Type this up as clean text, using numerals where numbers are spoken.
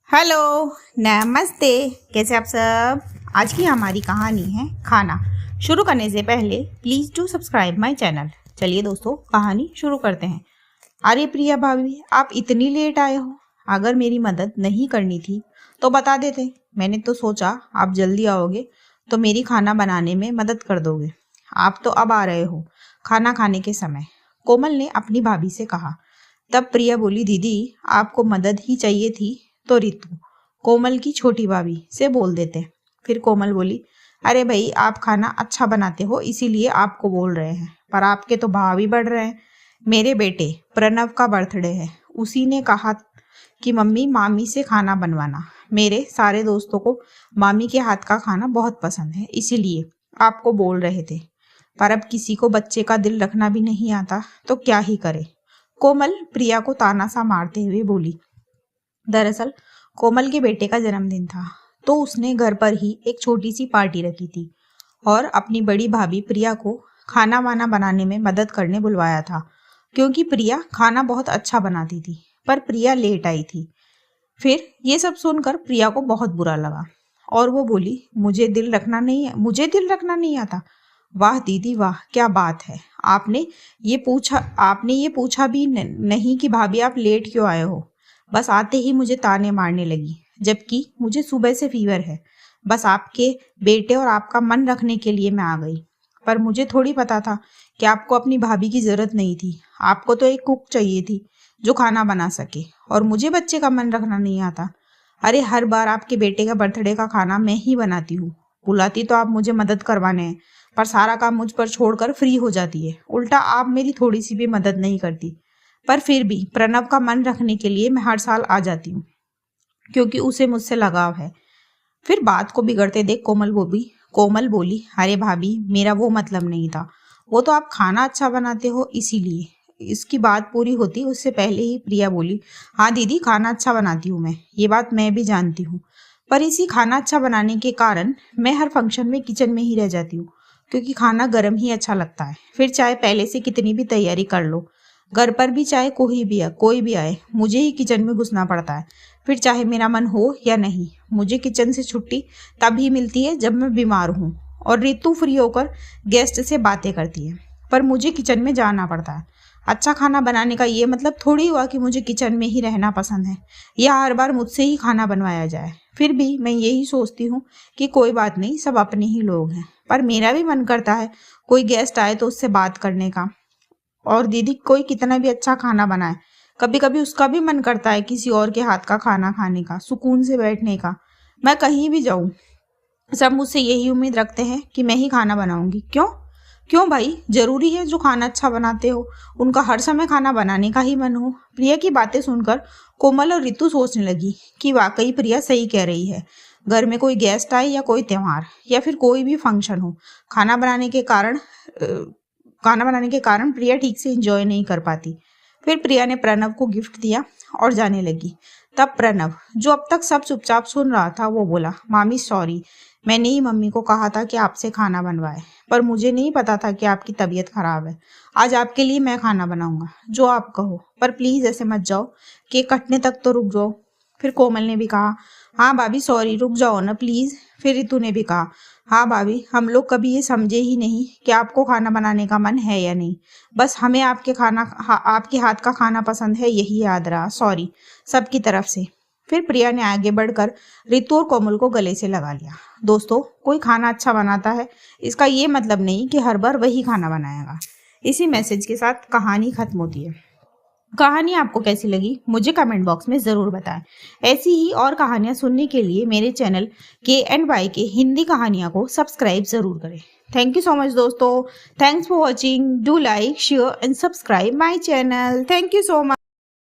Hello, नमस्ते। कैसे आप सब। आज की हमारी कहानी है खाना। शुरू करने से पहले please do subscribe my channel. चलिए दोस्तों, कहानी शुरू करते हैं। अरे प्रिया भाभी, आप इतनी लेट आए हो। अगर मेरी मदद नहीं करनी थी तो बता देते। मैंने तो सोचा आप जल्दी आओगे तो मेरी खाना बनाने में मदद कर दोगे। आप तो अब आ रहे हो खाना खाने के समय, कोमल ने अपनी भाभी से कहा। तब प्रिया बोली, दीदी आपको मदद ही चाहिए थी तो रितु, कोमल की छोटी भाभी, से बोल देते। फिर कोमल बोली, अरे भाई आप खाना अच्छा बनाते हो इसीलिए आपको बोल रहे हैं, पर आपके तो भाव ही बढ़ रहे हैं। मेरे बेटे प्रणव का बर्थडे है, उसी ने कहा कि मम्मी मामी से खाना बनवाना। मेरे सारे दोस्तों को मामी के हाथ का खाना बहुत पसंद है, इसीलिए आपको बोल रहे थे। पर अब किसी को बच्चे का दिल रखना भी नहीं आता तो क्या ही करे। कोमल प्रिया को ताना सा मारते हुए बोली। दरअसल कोमल के बेटे का जन्मदिन था तो उसने घर पर ही एक छोटी सी पार्टी रखी थी और अपनी बड़ी भाभी प्रिया को खाना वाना बनाने में मदद करने बुलवाया था, क्योंकि प्रिया खाना बहुत अच्छा बनाती थी। पर प्रिया लेट आई थी। फिर ये सब सुनकर प्रिया को बहुत बुरा लगा और वो बोली, मुझे दिल रखना नहीं आता। वाह दीदी वाह, क्या बात है। आपने ये पूछा भी नहीं कि भाभी आप लेट क्यों आए हो। बस आते ही मुझे ताने मारने लगी, जबकि मुझे सुबह से फीवर है। बस आपके बेटे और आपका मन रखने के लिए मैं आ गई। पर मुझे थोड़ी पता था कि आपको अपनी भाभी की जरूरत नहीं थी। आपको तो एक कुक चाहिए थी जो खाना बना सके, और मुझे बच्चे का मन रखना नहीं आता। अरे हर बार आपके बेटे का बर्थडे का खाना मैं ही बनाती हूँ। बुलाती तो आप मुझे मदद करवाने हैं, पर सारा काम मुझ पर छोड़कर फ्री हो जाती है। उल्टा आप मेरी थोड़ी सी भी मदद नहीं करती। पर फिर भी प्रणव का मन रखने के लिए मैं हर साल आ जाती हूँ, क्योंकि उसे मुझसे लगाव है। फिर बात को बिगड़ते देख कोमल बोली, अरे भाभी मेरा वो मतलब नहीं था। वो तो आप खाना अच्छा बनाते हो इसीलिए। इसकी बात पूरी होती उससे पहले ही प्रिया बोली, हाँ दीदी खाना अच्छा बनाती हूँ मैं, ये बात मैं भी जानती हूँ। पर इसी खाना अच्छा बनाने के कारण मैं हर फंक्शन में किचन में ही रह जाती हूँ, क्योंकि खाना गर्म ही अच्छा लगता है। फिर चाहे पहले से कितनी भी तैयारी कर लो, घर पर भी चाहे कोई भी आए, मुझे ही किचन में घुसना पड़ता है। फिर चाहे मेरा मन हो या नहीं। मुझे किचन से छुट्टी तभी मिलती है जब मैं बीमार हूँ और रितु फ्री होकर गेस्ट से बातें करती है, पर मुझे किचन में जाना पड़ता है। अच्छा खाना बनाने का ये मतलब थोड़ी हुआ कि मुझे किचन में ही रहना पसंद है या हर बार मुझसे ही खाना बनवाया जाए। फिर भी मैं यही सोचती हूँ कि कोई बात नहीं, सब अपने ही लोग हैं। पर मेरा भी मन करता है कोई गेस्ट आए तो उससे बात करने का। और दीदी कोई कितना भी अच्छा खाना बनाए, कभी कभी उसका भी मन करता है किसी और के हाथ का खाना खाने का, सुकून से बैठने का। मैं कहीं भी जाऊं, सब मुझसे यही उम्मीद रखते हैं कि मैं ही खाना बनाऊंगी। क्यों क्यों भाई, जरूरी है जो खाना अच्छा बनाते हो उनका हर समय खाना बनाने का ही मन हो। प्रिया की बातें सुनकर कोमल और रितु सोचने लगी कि वाकई प्रिया सही कह रही है। घर में कोई गेस्ट आए या कोई त्योहार या फिर कोई भी फंक्शन हो, खाना बनाने के कारण प्रिया ठीक से एंजॉय नहीं कर पाती। फिर प्रिया ने प्रणव को गिफ्ट दिया और जाने लगी। तब प्रणव, जो अब तक सब चुपचाप सुन रहा था, वो बोला, मामी सॉरी, मैंने ही मम्मी को कहा था कि आपसे खाना बनवाए, पर मुझे नहीं पता था कि आपकी तबीयत खराब है। आज आपके लिए मैं खाना बनाऊंगा, जो आप कहो, पर प्लीज ऐसे मत जाओ, केक कटने तक तो रुक जाओ। फिर कोमल ने भी कहा, हाँ भाभी सॉरी, रुक जाओ ना प्लीज। फिर रितु ने भी कहा, हाँ भाभी, हम लोग कभी ये समझे ही नहीं कि आपको खाना बनाने का मन है या नहीं। बस हमें आपके हाथ का खाना पसंद है, यही याद रहा। सॉरी सबकी तरफ से। फिर प्रिया ने आगे बढ़कर रितु और कोमल को गले से लगा लिया। दोस्तों, कोई खाना अच्छा बनाता है इसका ये मतलब नहीं कि हर बार वही खाना बनाएगा। इसी मैसेज के साथ कहानी खत्म होती है। कहानी आपको कैसी लगी मुझे कमेंट बॉक्स में ज़रूर बताएं। ऐसी ही और कहानियाँ सुनने के लिए मेरे चैनल KNY के हिंदी कहानियाँ को सब्सक्राइब ज़रूर करें। थैंक यू सो मच दोस्तों। Thanks for watching. Do like, share and subscribe my channel. Thank you so much.